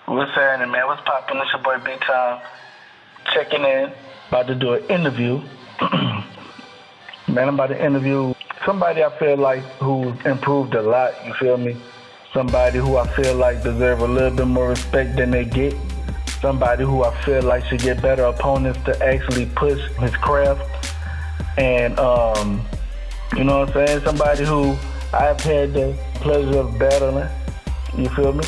What's happening, man? What's poppin'? It's your boy Big Time. Checking in. About to do an interview. Man, I'm about to interview somebody I feel like who improved a lot, you feel me? Somebody who I feel like deserve a little bit more respect than they get. Somebody who I feel like should get better opponents to actually push his craft. And, you know what I'm saying? Somebody who I've had the pleasure of battling, you feel me?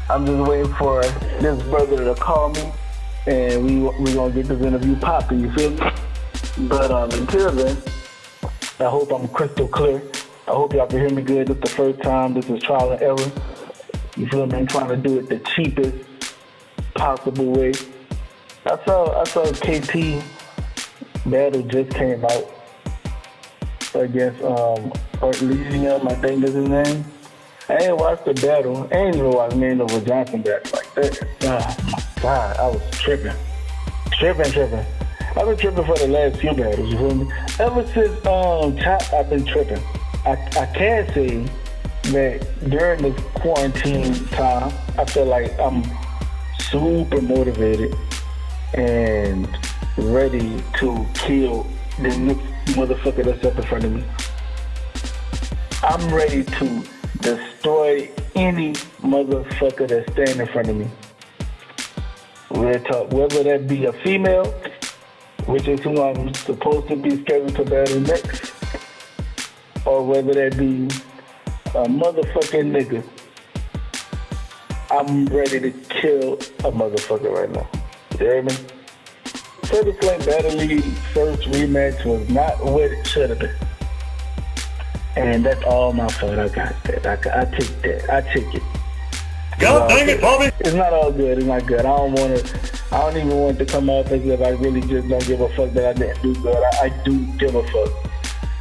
I'm just waiting for this brother to call me, and we gonna get this interview popping, you feel me? But until then, I hope I'm crystal clear. I hope y'all can hear me good. This is the first time. This is trial and error. You feel me? I'm trying to do it the cheapest possible way. I saw KT battle just came out against Elysium, I think is his name. I ain't watched the battle. I ain't even watched me over Johnson battle like that. Oh my God, I was tripping. I've been tripping for the last few battles, you feel me? Ever since Chop, I've been tripping. I can say that during this quarantine time, I feel like I'm super motivated and ready to kill the next motherfucker that's up in front of me. I'm ready to destroy any motherfucker that stand in front of me. Real talk. Whether that be a female, which is who I'm supposed to be scheduled to battle next, or whether that be a motherfucking nigga, I'm ready to kill a motherfucker right now. You hear me? Feather Flame Battle League first rematch was not what it should have been. And that's all my fault. I got that. I take that. I take it. God dang it, Bobby! It's not all good. It's not good. I don't even want it to come off as if I really just don't give a fuck that I didn't do good. I do give a fuck.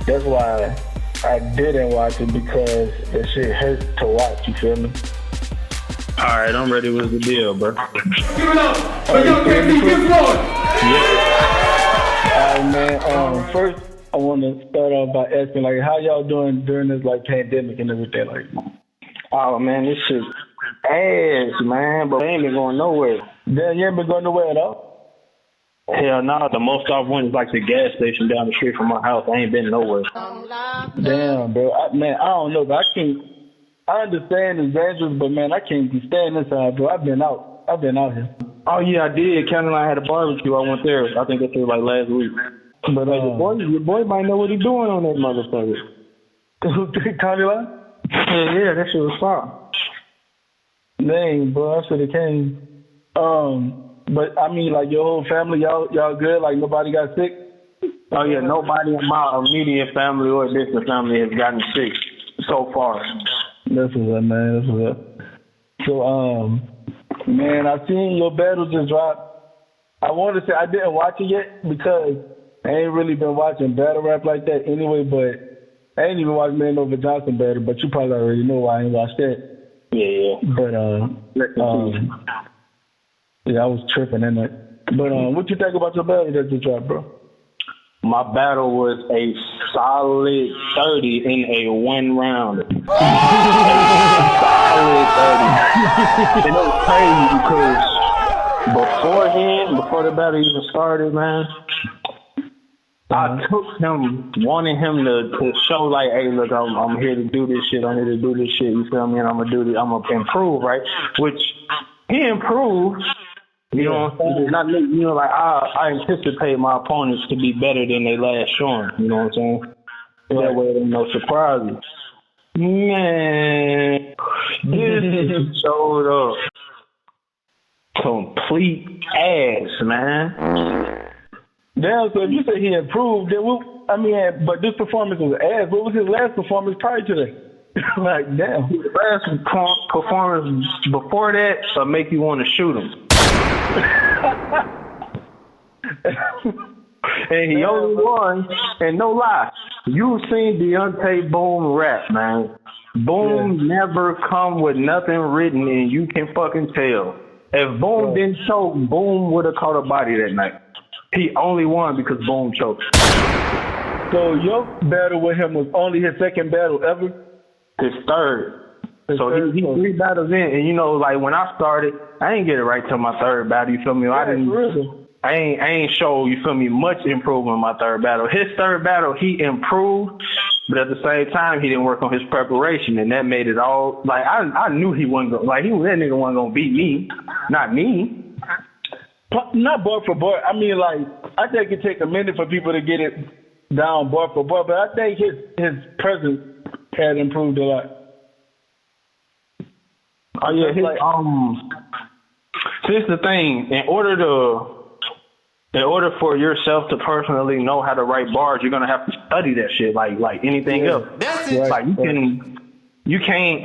That's why I didn't watch it, because that shit hurts to watch. You feel me? Alright, I'm ready with the deal, bro. Give it up for young KP, give Lord! Alright, man. First, I want to start off by asking, like, how y'all doing during this, like, pandemic and everything, like? Oh, man, this shit ass, man, but I ain't been going nowhere. Damn, you ain't been going nowhere at all? Hell no, the most I've went is like the gas station down the street from my house. I ain't been nowhere. Damn, bro. I don't know, but I understand it's dangerous, but, man, I can't be staying inside, bro. I've been out here. Oh, yeah, I did. Ken and I had a barbecue. I went there. I think it was like last week. But your boy might know what he's doing on that motherfucker. Connie Line? Yeah, that shit was fire. Dang, bro, I should have came. But I mean, like, your whole family, y'all good? Like, nobody got sick? Oh yeah, nobody in my immediate family or distant family has gotten sick so far. That's what's up, man. That's what's up. So, man, I seen your battle just drop. I want to say I didn't watch it yet because I ain't really been watching battle rap like that anyway, but I ain't even watched Man Over Johnson battle, but you probably already know why I ain't watched that. Yeah. But, yeah, I was tripping in it. But, what you think about your battle that just dropped, bro? My battle was a solid 30 in a one round. Solid 30. And it was crazy because before the battle even started, man, I took him, wanting him to show like, hey, look, I'm here to do this shit. I'm here to do this shit. You feel me? And I'm gonna improve, right? Which he improved. You know what I'm saying? Not, you know, like I anticipate my opponents to be better than they last showing. You know what I'm saying? That way there's no surprises. Man, this showed up complete ass, man. Damn, so if you say he improved, then but this performance was ass. What was his last performance prior to that? Like, damn. His last performance before that make you want to shoot him. And he only won, and no lie, you've seen Deontay Boom rap, man. Boom never come with nothing written, and you can fucking tell. If Boom didn't choke, Boom would have caught a body that night. He only won because Boom choked. So your battle with him was only his second battle ever? His third. So he 3 battles in, and you know, like when I started, I didn't get it right till my 3rd battle. You feel me? I ain't show, you feel me, much improvement in my 3rd battle. His 3rd battle, he improved, but at the same time, he didn't work on his preparation, and that made it all, like, I knew he wasn't going to, like, that nigga wasn't going to beat me, not me. Not bar for bar. I mean, like, I think it take a minute for people to get it down bar for bar, but I think his presence had improved a lot. Oh, yeah, here's the thing. In order for yourself to personally know how to write bars, you're gonna have to study that shit like anything else. That's it. Like you can,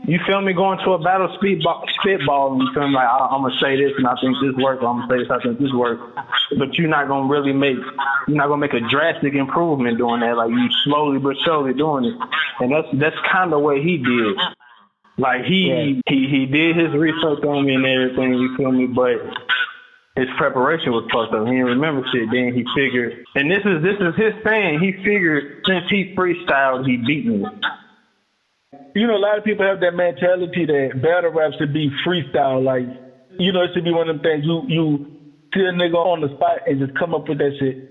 you feel me, go into a battle spitball, and you feel me, like I'm gonna say this and I think this works, I'm gonna say this, I think this works. But you're not gonna make a drastic improvement doing that. Like you slowly but surely doing it. And that's kinda what he did. Like he did his research on me and everything, you feel me, but his preparation was fucked up. He didn't remember shit. Then he figured, and this is his thing. He figured since he freestyled, he beat me. You know, a lot of people have that mentality that battle rap should be freestyle. Like, you know, it should be one of them things you see a nigga on the spot and just come up with that shit.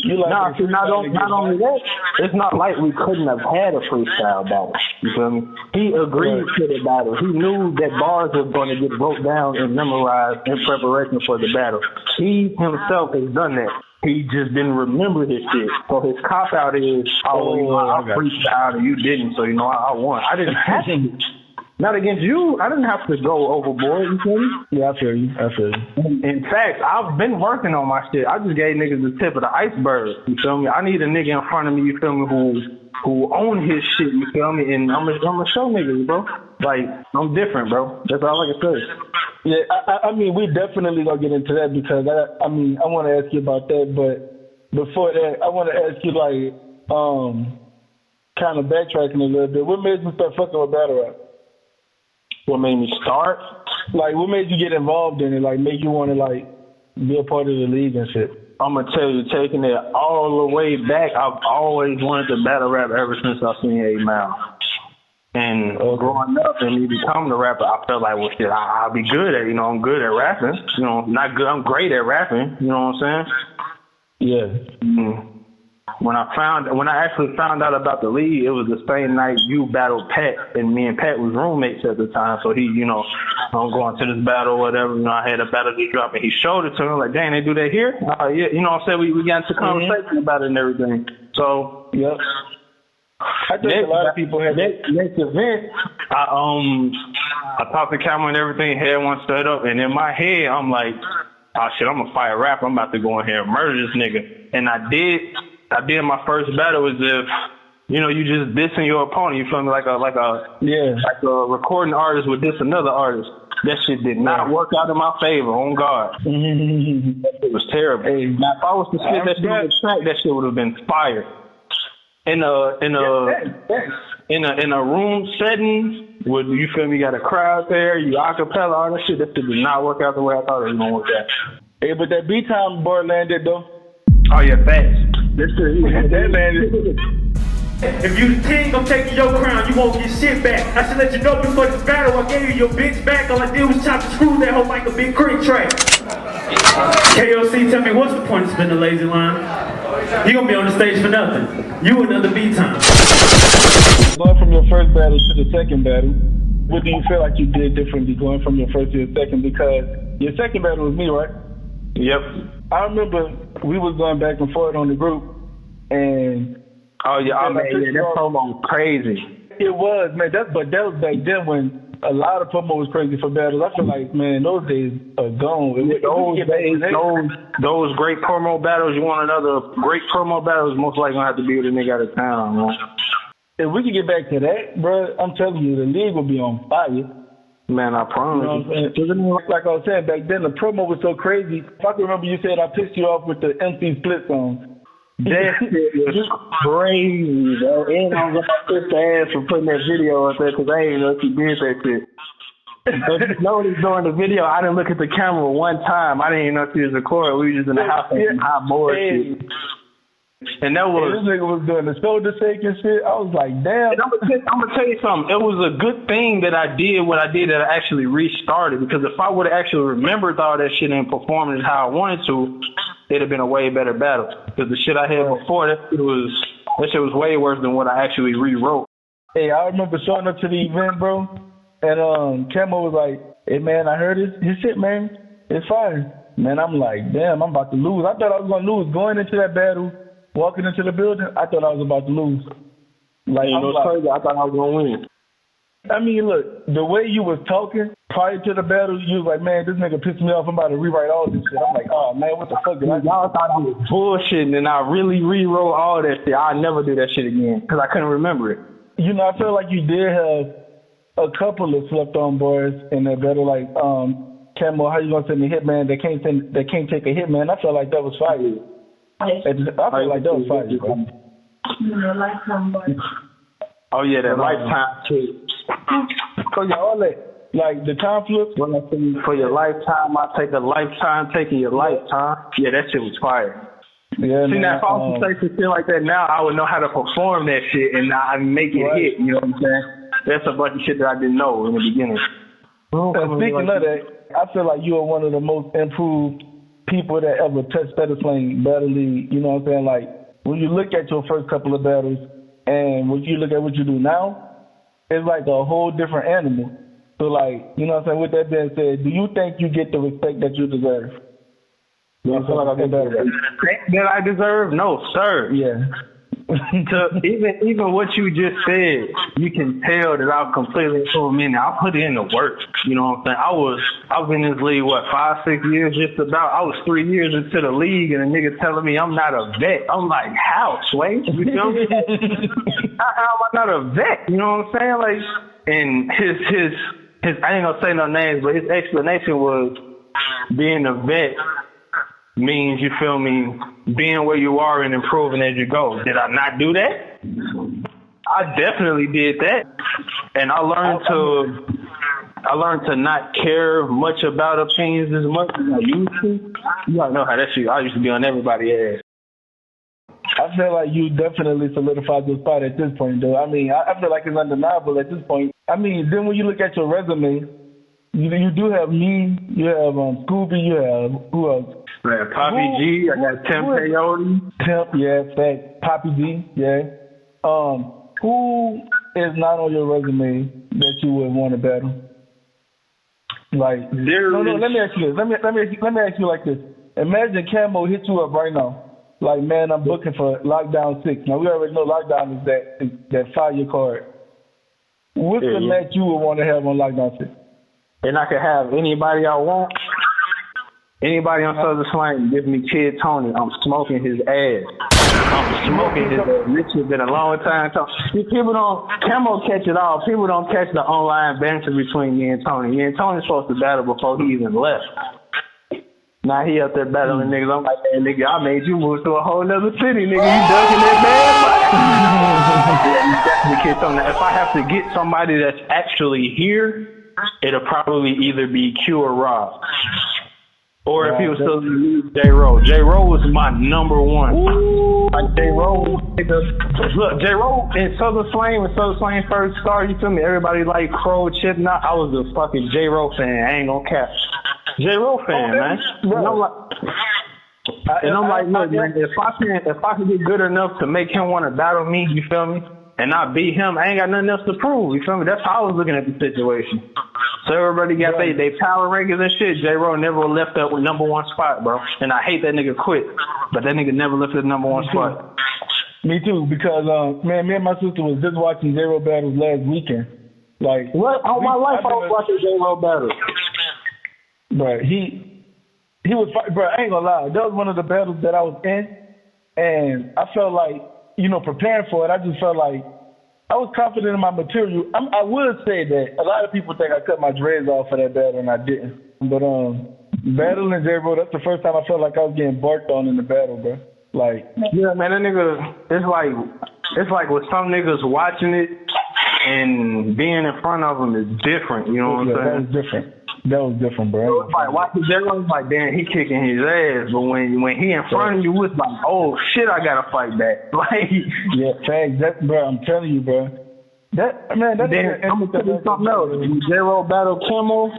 Not only that, it's not like we couldn't have had a freestyle battle. You feel me? He agreed to the battle. He knew that bars were going to get broke down and memorized in preparation for the battle. He himself has done that. He just didn't remember his shit. So his cop out is, I freestyled and you didn't, so you know I won. I didn't have to. Not against you. I didn't have to go overboard, you feel me? Yeah, I feel you. In fact, I've been working on my shit. I just gave niggas the tip of the iceberg, you feel me? I need a nigga in front of me, you feel me, who own his shit, you feel me? And I'm gonna show niggas, bro. Like, I'm different, bro. That's all I can say. Yeah, I mean, we definitely gonna get into that because I want to ask you about that, but before that, I want to ask you, like, kind of backtracking a little bit. What made you start fucking with battle rap? What made me start? Like, what made you get involved in it? Like, make you want to, like, be a part of the league and shit? I'm going to tell you, taking it all the way back, I've always wanted to battle rap ever since I seen 8 Mile. And growing up and me becoming a rapper, I felt like, well, shit, I'll be good at it. You know, I'm good at rapping. You know, not good, I'm great at rapping. You know what I'm saying? Yeah. Mm-hmm. When I actually found out about the league, it was the same night you battled Pat, and me and Pat was roommates at the time. So he, you know, I'm going to this battle or whatever. You know, I had a battle to drop, and he showed it to me. Like, dang, they do that here? Yeah, you know what I'm saying? We got into conversation about it and everything. So, yep. I think a lot of people have next event. I talked to camera and everything, had one set up, and in my head, I'm like, oh shit, I'm a fire rapper. I'm about to go in here and murder this nigga. And I did my first battle as if, you know, you just dissing your opponent. You feel me? Like a recording artist would diss another artist. That shit did not work out in my favor. On God, it was terrible. Hey, now, if I was to spit that shit on the track, that shit would have been fire. In a room setting, where you feel me? Got a crowd there, you acapella, all that shit. That shit did not work out the way I thought it was gonna work out. Hey, but that beat time bar landed though. Oh yeah, facts. That landed. If you the king, I'm taking your crown. You won't get shit back. I should let you know before this battle. I gave you your bitch back. All I did was chop and screw that hoe like a big creek track. KOC, tell me what's the point of spinning the lazy line? You gonna be on the stage for nothing. You another beat time. Going from your first battle to the second battle, what do you feel like you did differently going from your first to your second? Because your second battle was me, right? Yep. I remember we was going back and forth on the group, and that promo was crazy. It was, man. But that was back then when a lot of promo was crazy for battles. I feel like, man, those days are gone. Those great promo battles. You want another great promo battles? Most likely gonna have to be with a nigga out of town, man. If we could get back to that, bro, I'm telling you, the league will be on fire. Man, I promise. You know what I'm saying? Like I was saying, back then the promo was so crazy. If I can remember, you said I pissed you off with the MC Split song. That shit was crazy, bro. And I was gonna piss the ass for putting that video up there because I ain't know if you did that shit. But you notice during the video, I didn't look at the camera one time. I didn't even know if he was recording. We were just in the house and hot board shit. And that was... This nigga was doing the shoulder shake and shit. I was like, damn. And I'm gonna tell you something. It was a good thing that I did what I did, that I actually restarted. Because if I would have actually remembered all that shit and performed it how I wanted to, it'd have been a way better battle. Because the shit I had before, that shit was way worse than what I actually rewrote. Hey, I remember showing up to the event, bro. And Camo was like, hey, man, I heard his shit, man. It's fire. Man, I'm like, damn, I'm about to lose. I thought I was going to lose going into that battle. Walking into the building, I thought I was about to lose. Like, crazy. I thought I was gonna win. I mean, look, the way you was talking prior to the battle, you was like, man, this nigga pissed me off. I'm about to rewrite all this shit. I'm like, oh man, what the fuck did I do? Y'all thought I was bullshitting, and I really rewrote all that shit. I'll never do that shit again because I couldn't remember it. You know, I feel like you did have a couple of slept-on boys in that battle, like Camo. How you gonna send a hitman that can't take a hitman? I felt like that was fire. I feel like that was fire, bro. Lifetime boy. Oh yeah, that lifetime shit. So yeah, all that, like the time flip. When I say for your lifetime, I take a lifetime, taking your lifetime. Yeah, that shit was fire. Yeah, see, man, that false sensation shit like that now, I would know how to perform that shit and I make it hit. You know what I'm saying? That's a bunch of shit that I didn't know in the beginning. Speaking of that, I feel like you are one of the most improved people that ever touched Better Slang, Battle League. You know what I'm saying? Like, when you look at your first couple of battles and when you look at what you do now, it's like a whole different animal. So, like, you know what I'm saying? With that being said, do you think you get the respect that you deserve? Do I feel like I get the respect that I deserve? No, sir. Yeah. Even what you just said, you can tell that I've completely improved. I put in the work. You know what I'm saying? I've been in this league, 5-6 years just about. I was 3 years into the league and a nigga telling me I'm not a vet. I'm like, how, Sway? You feel me? How am I not a vet? You know what I'm saying? Like, and his I ain't gonna say no names, but his explanation was being a vet means, you feel me, being where you are and improving as you go. Did I not do that? I definitely did that. And I learned to not care much about opinions as much as I used to. You gotta know how that shit, I used to be on everybody's ass. I feel like you definitely solidified your spot at this point, though. I mean, I feel like it's undeniable at this point. I mean, then when you look at your resume, you do have me, you have Scooby, you have, who else? Man, Poppy G, I got Tim Peyote. Temp, yeah, fact. Poppy G, yeah. Who is not on your resume that you would want to battle? Like, let me ask you this. Let me ask you like this. Imagine Camo hit you up right now. Like, man, I'm booking for Lockdown 6. Now, we already know Lockdown is that fire card. What's the match you would want to have on Lockdown 6? And I could have anybody I want. Anybody on Southern Slang give me Kid Tony, I'm smoking his ass. I'm smoking his ass. This has been a long time. People don't, Camo catch it all. People don't catch the online banter between me and Tony. Me and Tony's supposed to battle before he even left. Now he up there battling niggas. I'm like, hey, nigga, I made you move to a whole nother city, nigga. You ducking that bad? Yeah, you definitely Kid Tony. If I have to get somebody that's actually here, it'll probably either be Q or Rob. Or if he was still J-Roll. J-Roll was my number one. Like J-Roll, look, J-Roll in Southern Slang, when Southern Slang first started, you feel me? Everybody like Crow, Chip, not. I was a fucking J-Roll fan. I ain't gonna cap. J-Roll fan, man. And I'm like, look, man, if I can get good enough to make him want to battle me, you feel me? And not beat him, I ain't got nothing else to prove, you feel me? That's how I was looking at the situation. So everybody got they power rankings and shit. J-Roll never left up with number one spot, bro. And I hate that nigga quit. But that nigga never left the number one spot. Me too, because man, me and my sister was just watching J-Roll battles last weekend. Like, what? All my life I was watching J-Roll battles. But he was, bro, I ain't gonna lie. That was one of the battles that I was in. And I felt like, you know, preparing for it, I just felt like I was confident in my material. I would say that a lot of people think I cut my dreads off for that battle, and I didn't. But battling J-Roll, that's the first time I felt like I was getting barked on in the battle, bro. Like, yeah, man, that nigga, it's like with some niggas watching it and being in front of them is different. You know what I'm saying? That's different. That was different, bro. It was like, watching J-Ro was like, damn, he kicking his ass. But when he in front of you, it's like, oh, shit, I got to fight back. Like, yeah, facts. That, bro, I'm telling you, bro. That, man, that's I'm going to tell you something else. When J-Ro battled Kimmel,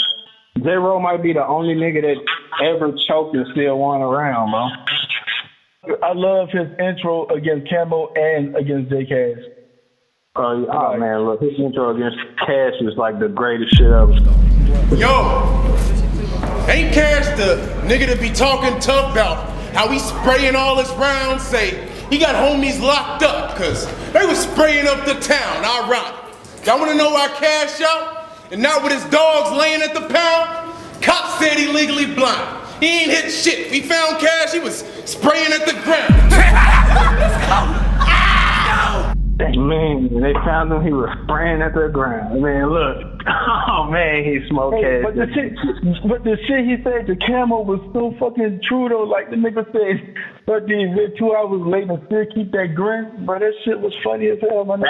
J-Ro might be the only nigga that ever choked and still won around, bro. I love his intro against Cambo and against J Cash. Oh, man, look, his intro against Cash is like the greatest shit ever. Yo, ain't Cash the nigga that be talking tough about how he spraying all his rounds, say he got homies locked up cause they was spraying up the town, ironic. Y'all wanna know why Cash out? And not with his dogs laying at the pound? Cops said he legally blind. He ain't hit shit. We found Cash, he was spraying at the ground. Man, they found him, he was spraying at the ground. Man, look. Oh, man, he smoked Cash. But the shit he said to Camo was so fucking true, though. Like, the nigga said, 2 hours later, still keep that grin. But that shit was funny as hell, man.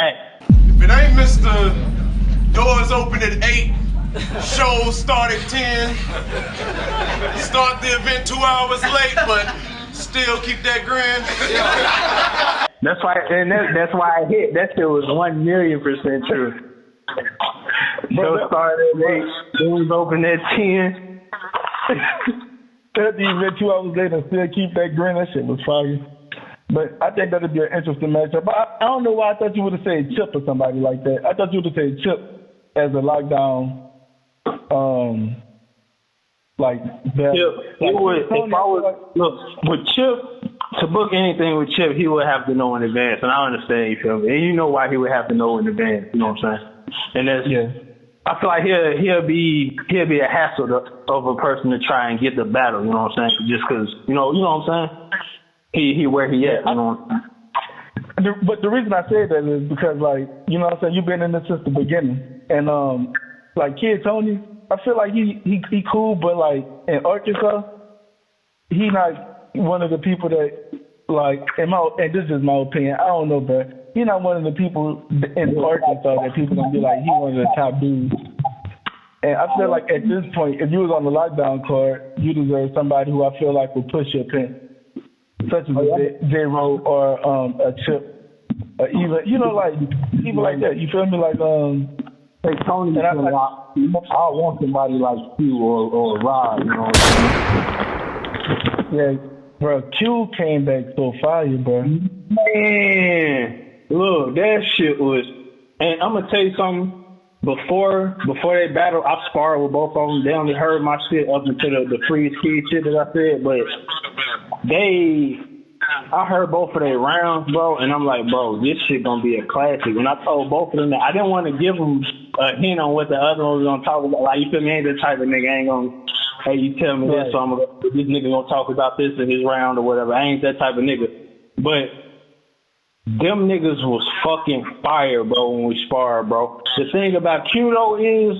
If it ain't Mr. Doors open at 8, shows start at 10, start the event 2 hours late, but still keep that grin. That's why I hit. That shit was 1,000,000% true. Show started at 8, doors open at 10. 2 hours later, still keep that grin. That shit was fire. But I think that'd be an interesting matchup. But I don't know why I thought you would have said Chip or somebody like that. I thought you would have said Chip as a lockdown. Look, with Chip, to book anything with Chip, he would have to know in advance, and I understand, you feel me? And you know why he would have to know in advance, you know what I'm saying? And that's, I feel like he'll be a hassle of a person to try and get the battle, you know what I'm saying? Just because, you know what I'm saying? He where he at, you know. But the reason I say that is because, like, you know what I'm saying, you've been in this since the beginning. And, like, Kid Tony, I feel like he cool, but, like, in Arkansas, he not one of the people that, like, and this is my opinion, I don't know, but he not one of the people in Arkansas that people gonna be like, he one of the top dudes. And I feel like at this point, if you was on the lockdown card, you deserve somebody who I feel like will push your pen, such as a J-Ro or a Chip, or even, you know, like people like that. You feel me? Like Hey, Tony, I want somebody like Q or Rob, you know what I'm saying? Yeah, bro, Q came back so fire, bro. Man, look, that shit was, and I'm gonna tell you something. Before they battled, I sparred with both of them. They only heard my shit up until the freeze kid shit that I said, but I heard both of their rounds, bro, and I'm like, bro, this shit gonna be a classic. And I told both of them that I didn't want to give them a hint on what the other one was gonna talk about. Like, you feel me? I ain't the type of nigga, I ain't gonna, hey, you tell me this, so this nigga gonna talk about this in his round or whatever. I ain't that type of nigga. But them niggas was fucking fire, bro, when we sparred, bro. The thing about Q, though, is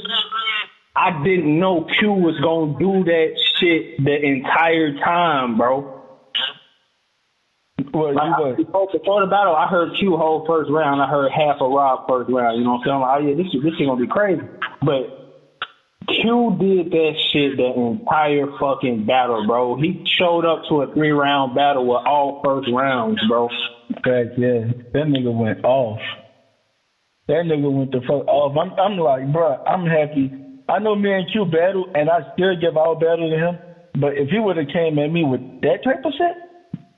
I didn't know Q was gonna do that shit the entire time, bro. Well, before the battle, I heard Q whole first round. I heard half of Rob first round. You know what I'm saying? I'm like, oh, yeah, this shit gonna be crazy. But Q did that shit the entire fucking battle, bro. He showed up to a 3-round battle with all first rounds, bro. Fact, yeah. That nigga went off. That nigga went the fuck off. I'm like, bro, I'm happy. I know me and Q battle, and I still give our battle to him. But if he would have came at me with that type of shit,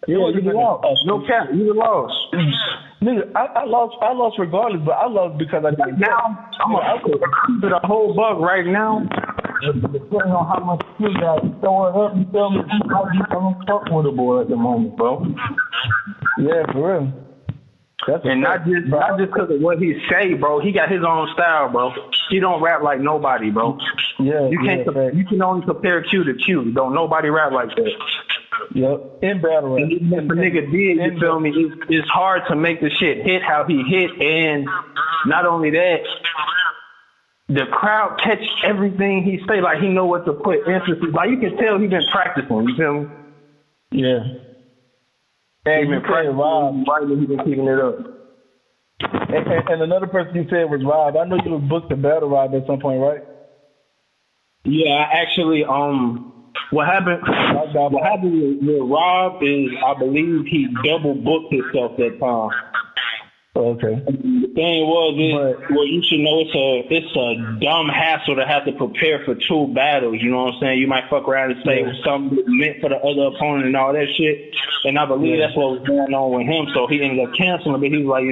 you lost. No cap, you lost. Nigga, I lost regardless, but I lost because I did. Now, I'm gonna keep it a whole buck right now. Depending on how much you got throwing up, you feel me? I'm fucking with a boy at the moment, bro. Yeah, for real. And not just because of what he say, bro. He got his own style, bro. He don't rap like nobody, bro. Yeah, you can only compare Q to Q. Don't nobody rap like that. Yep, in battle rap. And if a nigga did, you feel me? It's hard to make the shit hit how he hit, and not only that, the crowd catch everything he say, like he know what to put emphasis. Like you can tell he been practicing. You feel me? Yeah. And he been practicing. Right, he been keeping it up. And another person you said was Rob. I know you was booked to battle Rob at some point, right? Yeah, I actually, what happened with Rob is I believe he double booked himself that time. Okay. The thing was, well, you should know it's a dumb hassle to have to prepare for 2 battles. You know what I'm saying? You might fuck around and say something meant for the other opponent and all that shit. And I believe that's what was going on with him. So he ended up canceling, but he was like,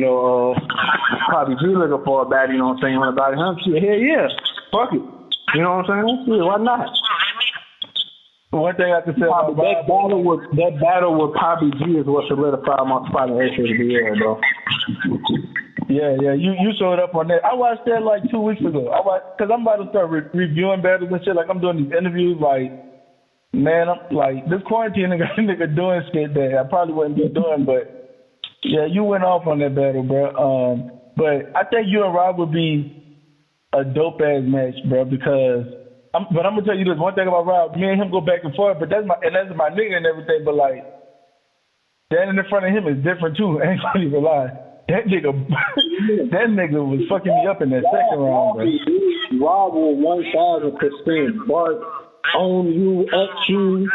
probably be looking for a battle. You know what I'm saying? You want to battle him? Shit, hell yeah, fuck it. You know what I'm saying? Yeah, why not? One thing I can say about that battle with Poppy G is what solidified my spot in HSBL, bro. Yeah, you showed up on that. I watched that like 2 weeks ago. Because I'm about to start reviewing battles and shit. Like, I'm doing these interviews. Like, man, I'm like, this quarantine nigga doing shit that I probably wouldn't be doing. But, yeah, you went off on that battle, bro. But I think you and Rob would be a dope-ass match, bro, because... But I'm gonna tell you this one thing about Rob. Me and him go back and forth, but that's my nigga and everything. But like, standing in front of him is different too. I ain't gonna even lie. That nigga was fucking me up in that second round, bro. Rob will 1000% bark on you, at you.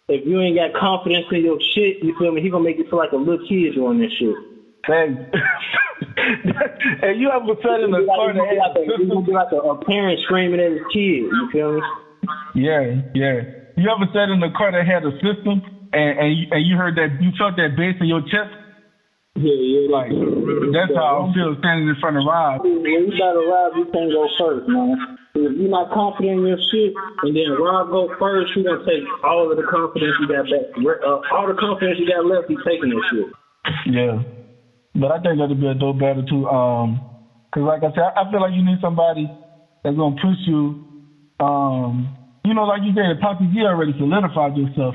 If you ain't got confidence in your shit, you feel me? He gonna make you feel like a little kid doing this shit. Thanks. And you ever said in the corner, he's gonna be like a parent screaming at his kid. You feel me? Yeah. You ever said in the car that had a system, and you heard that, you felt that bass in your chest? Yeah. Like, that's how I feel standing in front of Rob. When you battle Rob, you can't go first, man. If you're not confident in your shit, and then Rob go first, he gonna take all of the confidence you got back. All the confidence you got left, he's taking that shit. Yeah. But I think that'll be a dope battle too. Cause like I said, I feel like you need somebody that's gonna push you. Like you said, Poppy G already solidified yourself.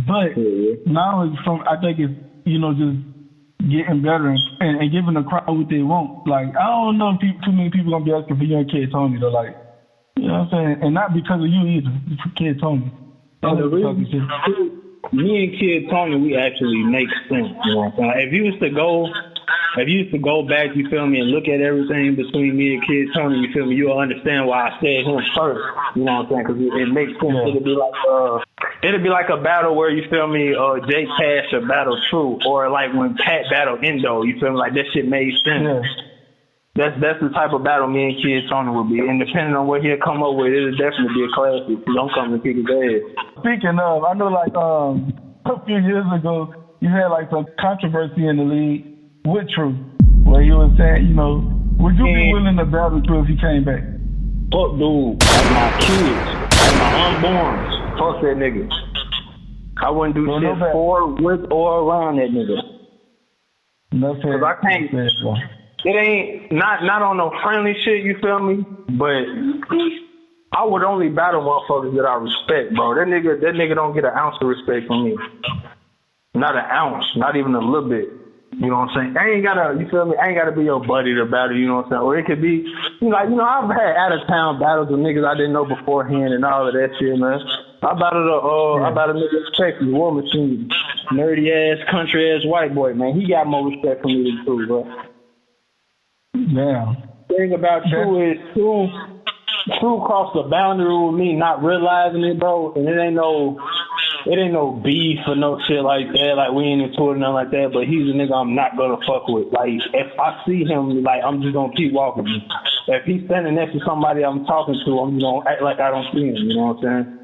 But now I think it's just getting better and giving the crowd what they want. Like, I don't know if too many people gonna be asking for you and Kid Tony to, like, you know what I'm saying? And not because of you either, it's for Kid Tony. And the reason, me and Kid Tony, we actually make sense. You know what I'm saying? Like, if you used to go back, you feel me, and look at everything between me and Kid Tony, you feel me, you'll understand why I said him first. You know what I'm saying? Because it makes sense. Yeah. It'd be like a battle where, you feel me, Jay Cash or Battle True, or like when Pat battled Endo. You feel me? Like, that shit made sense. Yeah. That's the type of battle me and Kid Tony would be. And depending on what he'll come up with, it'll definitely be a classic. Don't come to kick his ass. Speaking of, I know like a few years ago, you had like some controversy in the league with True, where you were saying, would you be willing to battle True if he came back? Fuck dude, like my kids, like my unborns. Fuck that nigga. I wouldn't do shit for, with, or around that nigga. Because I can't. It ain't not on no friendly shit, you feel me? But I would only battle motherfuckers that I respect, bro. That nigga don't get an ounce of respect from me. Not an ounce, not even a little bit. You know what I'm saying? I ain't gotta be your buddy to battle, you know what I'm saying? Or it could be, I've had out of town battles with niggas I didn't know beforehand and all of that shit, man. I battled a nigga in Texas, War Machine, nerdy ass, country ass white boy, man. He got more respect from me than True, bro. Yeah. The thing about True is True crossed the boundary with me, not realizing it, bro. And it ain't no beef or no shit like that. Like, we ain't into it, nothing like that. But he's a nigga I'm not gonna fuck with. Like, if I see him, like, I'm just gonna keep walking. If he's standing next to somebody I'm talking to, I'm just gonna act like I don't see him. You know what I'm saying?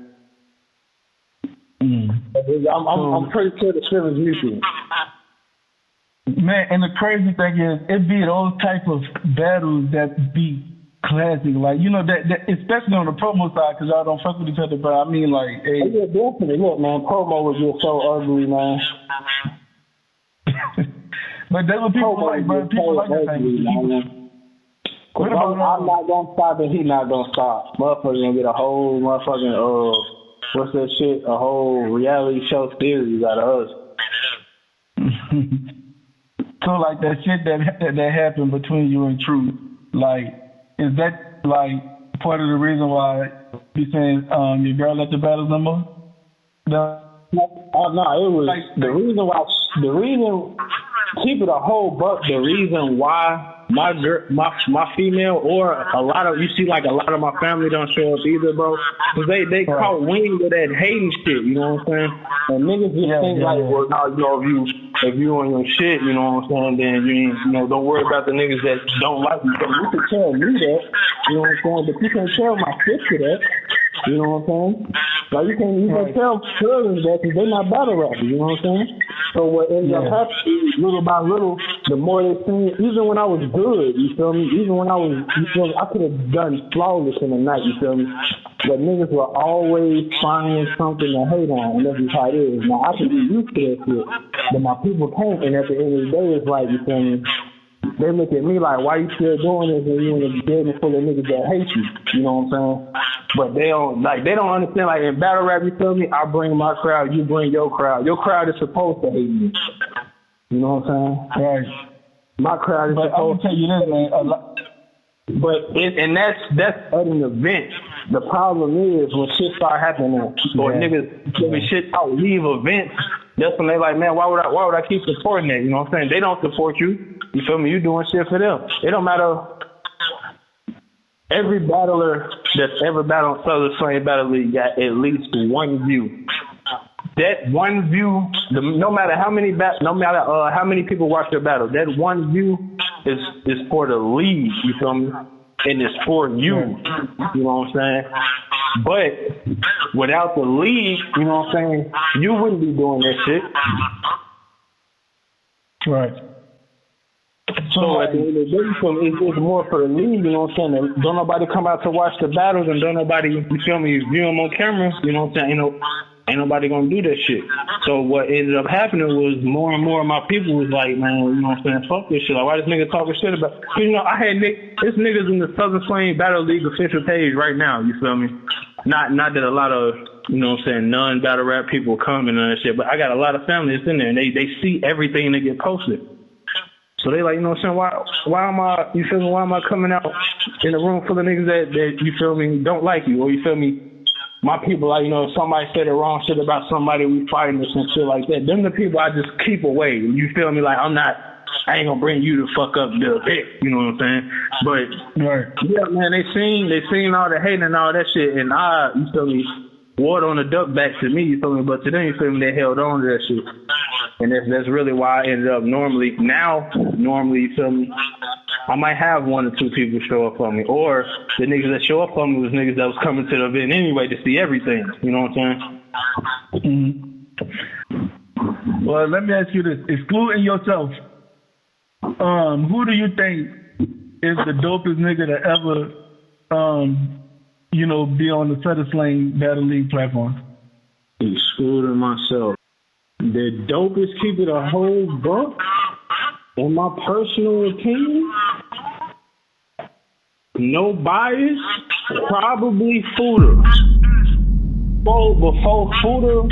I'm pretty sure the feeling's mutual. Man, and the crazy thing is, it be those type of battles that be classic, like, that especially on the promo side, because y'all don't fuck with each other, but I mean, like, hey. Yeah, definitely. Look, man, promo was just so ugly, man. But that's what people like, bro. People like that thing. I'm not gonna stop and he not gonna stop. Motherfucker gonna get a whole motherfucking, what's that shit? A whole reality show series out of us. So, like, that shit that happened between you and True, like, is that, like, part of the reason why you saying your girl let the battles no more? No, it was like, the reason keep it a whole buck, the reason why my female or a lot of, you see like a lot of my family don't show up either, bro. Cause they caught wind of that hating shit, you know what I'm saying? And niggas just think like, well, now, you know, if you on your shit, you know what I'm saying, then you know, don't worry about the niggas that don't like you. So you can tell me that, you know what I'm saying, but you can't tell my sister that. You know what I'm saying? Like you can tell cousins that because they're not battle rappers, you know what I'm saying? So what ends up happening, little by little, the more they see, even when I was good, you feel me? Even when I was, you feel me? I could have done flawless in the night, you feel me? But niggas will always find something to hate on, and that's just how it is. Now I can be used to that shit, but my people can't, and at the end of the day, it's like, you feel me? They look at me like, why you still doing this when you in a building full of niggas that hate you? You know what I'm saying? But they don't understand, like in battle rap, you feel me? I bring my crowd, you bring your crowd. Your crowd is supposed to hate me. You know what I'm saying? Right. My crowd is supposed to tell you this, man. And that's at an event. The problem is when shit start happening, or niggas giving shit out, leave events. That's when they like, man, why would I keep supporting that? You know what I'm saying? They don't support you. You feel me? You doing shit for them. It don't matter. Every battler that's ever battled on Southern Slang Battle League got at least one view. That one view, no matter how many people watch their battle, that one view is for the league. You feel me? And it's for you. You know what I'm saying? But without the league, you know what I'm saying, you wouldn't be doing that shit. Right. So at the end of the day, it's more for the league, you know what I'm saying? Don't nobody come out to watch the battles, and don't nobody, you feel me, view them on camera, you know what I'm saying? Ain't nobody gonna do that shit. So what ended up happening was more and more of my people was like, man, you know what I'm saying, fuck this shit. Like, why this nigga talking shit about? Cause, you know, I had this niggas in the Southern Slang Battle League official page right now, you feel me? Not that a lot of, you know what I'm saying, non-battle rap people come and that shit, but I got a lot of families in there, and they see everything that get posted. So they like, you know what I'm saying, why am I coming out in a room full of niggas that you feel me, don't like you, or you feel me, my people, like, you know, if somebody said the wrong shit about somebody, we fighting or some shit like that. Them the people I just keep away. You feel me? Like, I ain't gonna bring you to fuck up the pick. You know what I'm saying? But yeah, man, they seen all the hating and all that shit, and you feel me, water on the duck back to me. You feel me? But to them, you feel me, they held on to that shit, and that's really why I ended up normally, you feel me, I might have one or two people show up for me, or the niggas that show up for me was niggas that was coming to the event anyway to see everything. You know what I'm saying? Mm-hmm. Well, let me ask you this: excluding yourself, who do you think is the dopest nigga to ever, you know, be on the Southern Slang Battle League platform? Excluding myself, the dopest, keep it a whole buck. In my personal opinion, no bias, probably Futa. Before Futa,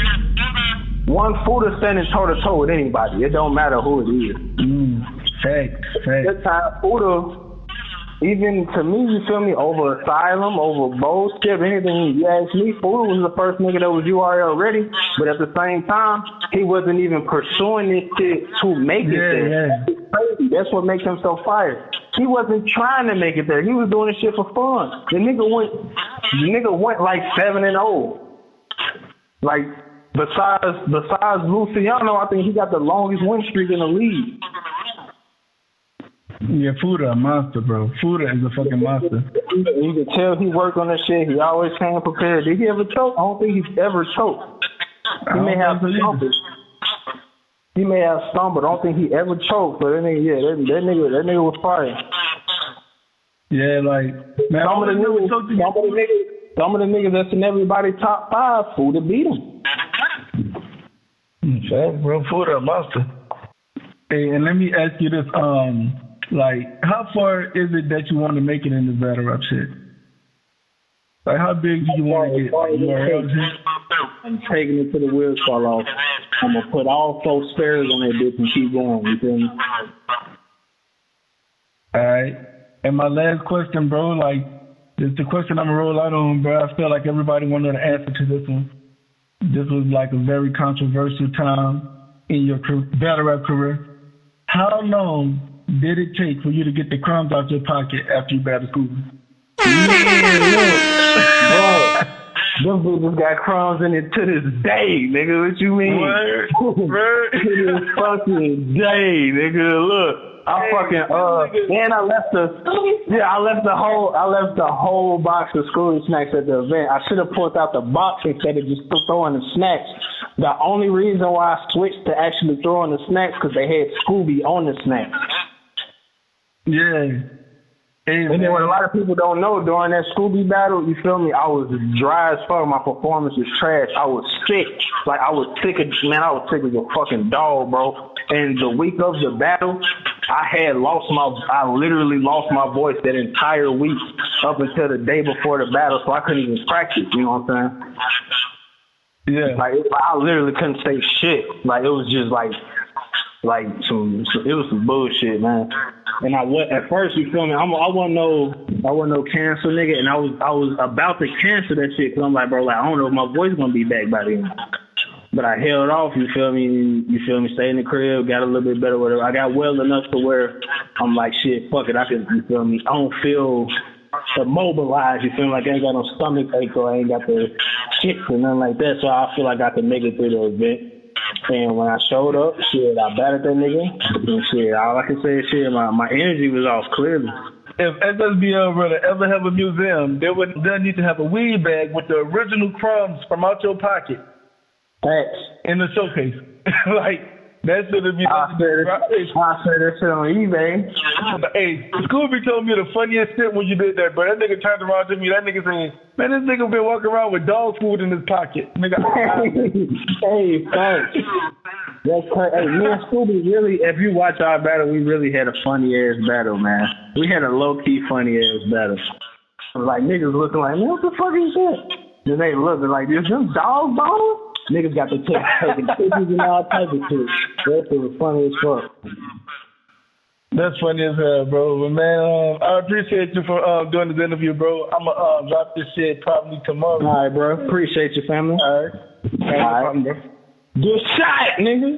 one Futa standing toe-to-toe with anybody. It don't matter who it is. Facts. That time, Futa, even to me, you feel me, over Asylum, over Bullshit, anything you ask me, Futa was the first nigga that was URL ready, but at the same time, he wasn't even pursuing this shit to make it there. Yeah. That's crazy. That's what makes him so fired. He wasn't trying to make it there. He was doing this shit for fun. The nigga went like 7-0. Like, besides Luciano, I think he got the longest win streak in the league. Yeah, Futa, a monster, bro. Futa is a fucking monster. You can tell he worked on that shit. He always came prepared. Did he ever choke? I don't think he's ever choked. He may have stumbled. He may have stumbled. I don't think he ever choked. But that nigga was fired. Yeah, like, man, some of the niggas that's in everybody's top 5, Futa beat him. Fact, bro, Futa a monster. Hey, and let me ask you this, like, how far is it that you want to make it in this battle rap shit? Like, how big do you want to get? I'm taking it to the wheels fall off. I'm going to put all 4 spares on that bitch and keep going, you feel me? All right. And my last question, bro, like, this is the question I'm going to roll out on, bro. I feel like everybody wanted an answer to this one. This was like a very controversial time in your battle rap career. How long did it take for you to get the crumbs out your pocket after you battled Scooby? Bro, them bitches got crumbs in it to this day, nigga. What you mean? Word. To this fucking day, nigga. Look, I fucking and I left the whole box of Scooby snacks at the event. I should have pulled out the box instead of just throwing the snacks. The only reason why I switched to actually throwing the snacks because they had Scooby on the snacks. Yeah. Hey, and then what a lot of people don't know, during that Scooby battle, you feel me, I was dry as fuck. My performance was trash. I was sick. Like, I was sick as a fucking dog, bro. And the week of the battle, I literally lost my voice that entire week up until the day before the battle, so I couldn't even practice, you know what I'm saying? Yeah. Like, I literally couldn't say shit. Like, it was just like some bullshit, man. And at first, you feel me? I wasn't no cancer nigga, and I was about to cancel that shit because I'm like, bro, like I don't know if my voice gonna be back by then. But I held off. You feel me? Stay in the crib, got a little bit better, whatever. I got well enough to where I'm like, shit, fuck it, I can. You feel me? I don't feel immobilized. You feel me? Like I ain't got no stomach ache or I ain't got the shit or nothing like that. So I feel like I can make it through the event. And when I showed up, shit, I battered that nigga. And shit, all I can say is shit, my energy was off clearly. If SSBL were to ever have a museum, they'll need to have a weed bag with the original crumbs from out your pocket. Thanks. In the showcase. Like, that should have been... I said that shit on eBay. Hey, Scooby told me the funniest shit when you did that, bro. That nigga turned around to me, that nigga saying, man, this nigga been walking around with dog food in his pocket. Nigga, hey, thanks. That's crazy. Hey, me and Scooby really, if you watch our battle, we really had a funny-ass battle, man. We had a low-key funny-ass battle. Like, niggas looking like, man, what the fuck is that? Then they looking like, is this dog bone? Niggas got the taking pictures and all types of shit. That shit was funny as fuck. That's funny as hell, bro. But man, I appreciate you for doing this interview, bro. I'm gonna drop this shit probably tomorrow. All right, bro. Appreciate you, family. All right. All right. Good shot, nigga.